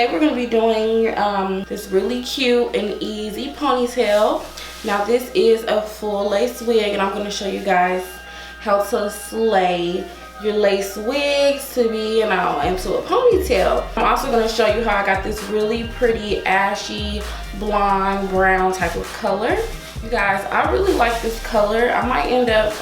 today we're going to be doing this really cute and easy ponytail. Now this is a full lace wig, and I'm going to show you guys how to slay your lace wigs to be, into a ponytail. I'm also going to show you how I got this really pretty ashy blonde brown type of color. You guys, I really like this color. I might end up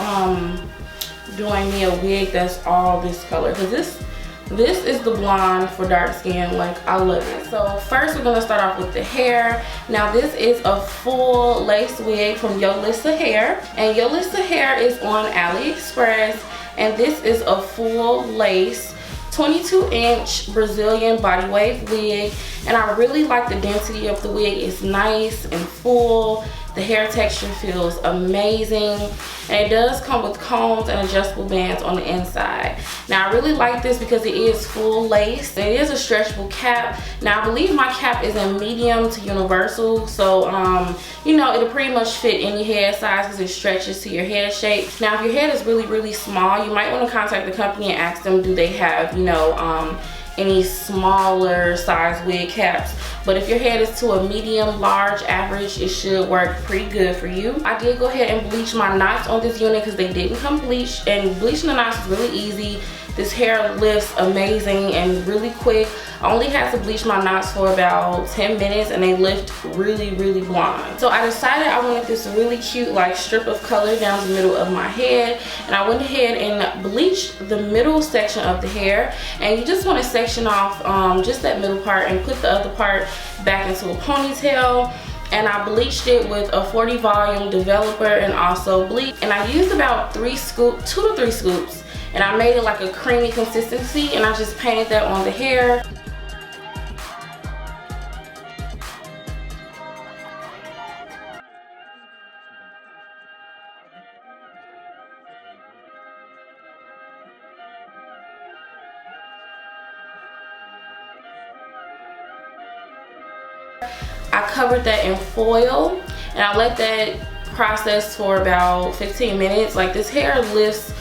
doing me a wig that's all this color, because this is the blonde for dark skin. Like, I love it. So first we're gonna start off with the hair. Now this is a full lace wig from YOLISSA hair, and YOLISSA hair is on AliExpress, and this is a full lace 22-inch Brazilian body wave wig, and I really like the density of the wig. It's nice and full. The hair texture feels amazing, and it does come with combs and adjustable bands on the inside. Now I really like this because it is full lace. It is a stretchable cap. Now I believe my cap is in medium to universal, so you know, it'll pretty much fit any head size because it stretches to your head shape. Now if your head is really small, you might want to contact the company and ask them, do they have, you know, any smaller size wig caps. But if your head is to a medium, large, average, it should work pretty good for you. I did go ahead and bleach my knots on this unit because they didn't come bleached, and bleaching the knots is really easy. This hair lifts amazing and really quick. I only had to bleach my knots for about 10 minutes and they lift really blonde. So I decided I wanted this really cute like strip of color down the middle of my head, and I went ahead and bleached the middle section of the hair. And you just want to section off just that middle part and put the other part back into a ponytail. And I bleached it with a 40 volume developer and also bleach. And I used about 2 to 3 scoops. And I made it like a creamy consistency, and I just painted that on the hair. I covered that in foil, and I let that process for about 15 minutes. Like, this hair lifts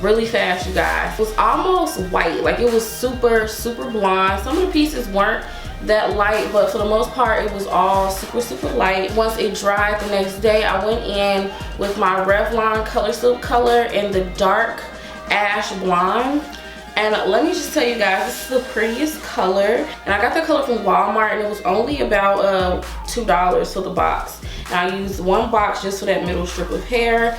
really fast, you guys. It was almost white, like it was super blonde. Some of the pieces weren't that light, but for the most part it was all super light. Once it dried the next day, I went in with my Revlon Color Silk color in the dark ash blonde. And let me just tell you guys, this is the prettiest color, and I got the color from Walmart, and it was only about $2 for the box. And I used one box just for that middle strip of hair.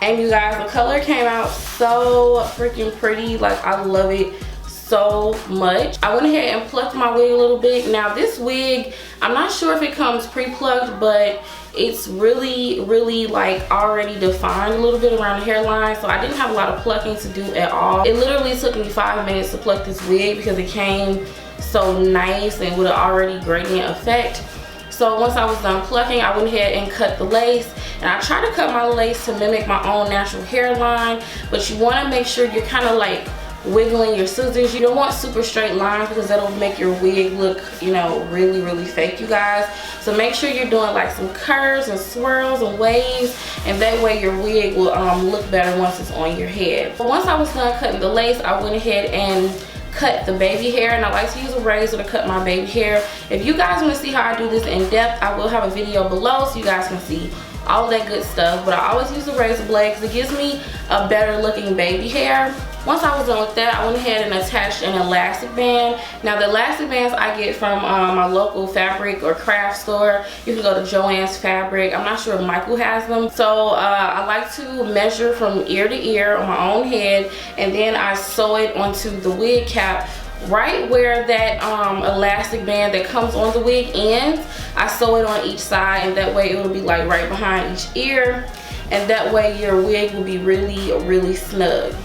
And you guys, the color came out so freaking pretty. Like, I love it so much. I went ahead and plucked my wig a little bit. Now this wig, I'm not sure if it comes pre-plucked, but it's really like already defined a little bit around the hairline, so I didn't have a lot of plucking to do at all. It literally took me 5 minutes to pluck this wig because it came so nice and with an already gradient effect. So once I was done plucking, I went ahead and cut the lace. And I try to cut my lace to mimic my own natural hairline, but you want to make sure you're kind of like wiggling your scissors. You don't want super straight lines because that'll make your wig look, you know, really fake, you guys. So make sure you're doing like some curves and swirls and waves, and that way your wig will look better once it's on your head. But once I was done cutting the lace, I went ahead and cut the baby hair, and I like to use a razor to cut my baby hair. If you guys want to see how I do this in depth, I will have a video below so you guys can see all that good stuff. But I always use a razor blade because it gives me a better looking baby hair. Once I was done with that, I went ahead and attached an elastic band. Now the elastic bands I get from my local fabric or craft store. You can go to Joann's Fabric. I'm not sure if Michael has them. So I like to measure from ear to ear on my own head, and then I sew it onto the wig cap. Right where that elastic band that comes on the wig ends, I sew it on each side, and that way it will be like right behind each ear, and that way your wig will be really snug.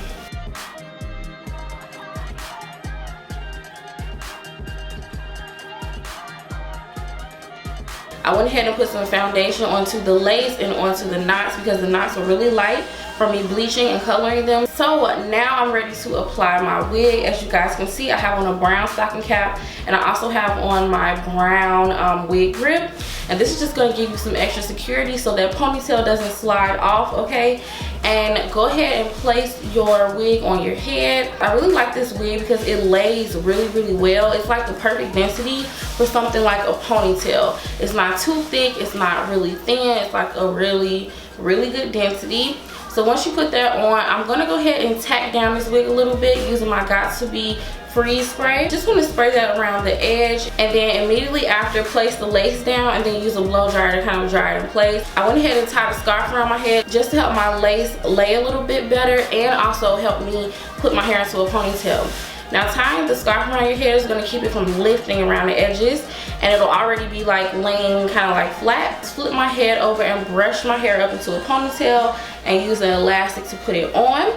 I went ahead and put some foundation onto the lace and onto the knots because the knots are really light. from me bleaching and coloring them. So now I'm ready to apply my wig. As you guys can see, I have on a brown stocking cap, and I also have on my brown wig grip. And this is just going to give you some extra security so that ponytail doesn't slide off, okay? And go ahead and place your wig on your head. I really like this wig because it lays really well. It's like the perfect density for something like a ponytail. It's not too thick, it's not really thin, it's like a really good density. So once you put that on, I'm gonna go ahead and tack down this wig a little bit using my Got2b freeze spray. Just want to spray that around the edge, and then immediately after, place the lace down and then use a blow dryer to kind of dry it in place. I went ahead and tied a scarf around my head just to help my lace lay a little bit better and also help me put my hair into a ponytail. Now tying the scarf around your hair is going to keep it from lifting around the edges, and it'll already be like laying kind of like flat. Flip my head over and brush my hair up into a ponytail and use an elastic to put it on.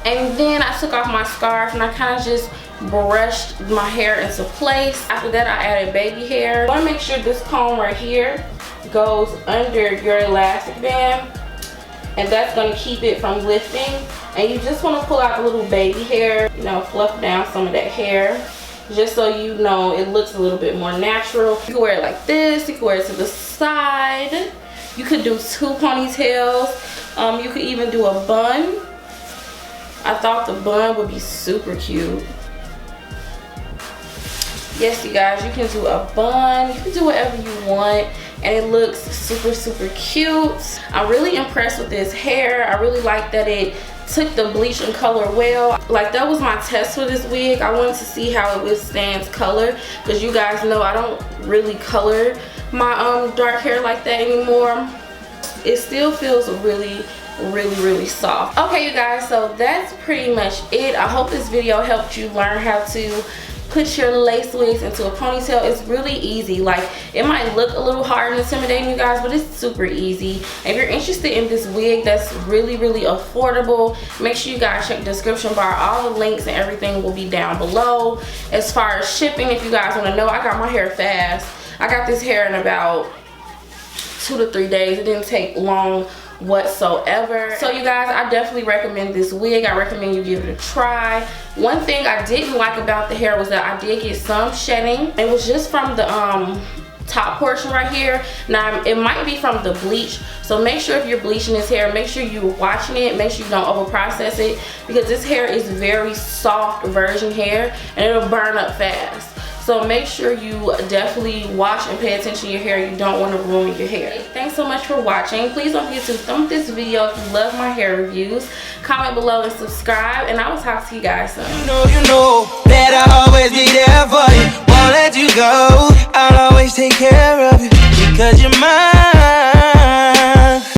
And then I took off my scarf and I kind of just brushed my hair into place. After that, I added baby hair. I want to make sure this comb right here goes under your elastic band, and that's going to keep it from lifting. And you just want to pull out the little baby hair, you know, fluff down some of that hair just so you know it looks a little bit more natural. You can wear it like this, you can wear it to the side, you could do 2 ponytails, you could even do a bun. I thought the bun would be super cute. Yes, you guys, you can do a bun, you can do whatever you want, and it looks super cute. I'm really impressed with this hair. I really like that it took the bleach and color well. Like, that was my test for this wig. I wanted to see how it withstands color, because you guys know I don't really color my dark hair like that anymore. It still feels really soft. Okay, you guys, so that's pretty much it. I hope this video helped you learn how to put your lace wigs into a ponytail. It's really easy. Like, it might look a little hard and intimidating, you guys, but it's super easy. If you're interested in this wig that's really affordable, make sure you guys check the description bar. All the links and everything will be down below. As far as shipping, if you guys want to know, I got my hair fast. I got this hair in about 2 to 3 days. It didn't take long whatsoever. So you guys, I definitely recommend this wig. I recommend you give it a try. One thing I didn't like about the hair was that I did get some shedding. It was just from the top portion right here. Now, it might be from the bleach, so make sure if you're bleaching this hair, make sure you're watching it, make sure you don't over process it, because this hair is very soft virgin hair and it'll burn up fast. So make sure you definitely watch and pay attention to your hair. You don't want to ruin your hair. Thanks so much for watching. Please don't forget to thumb this video if you love my hair reviews. Comment below and subscribe, and I will talk to you guys soon. You know that I'll always be there for you. Won't let you go.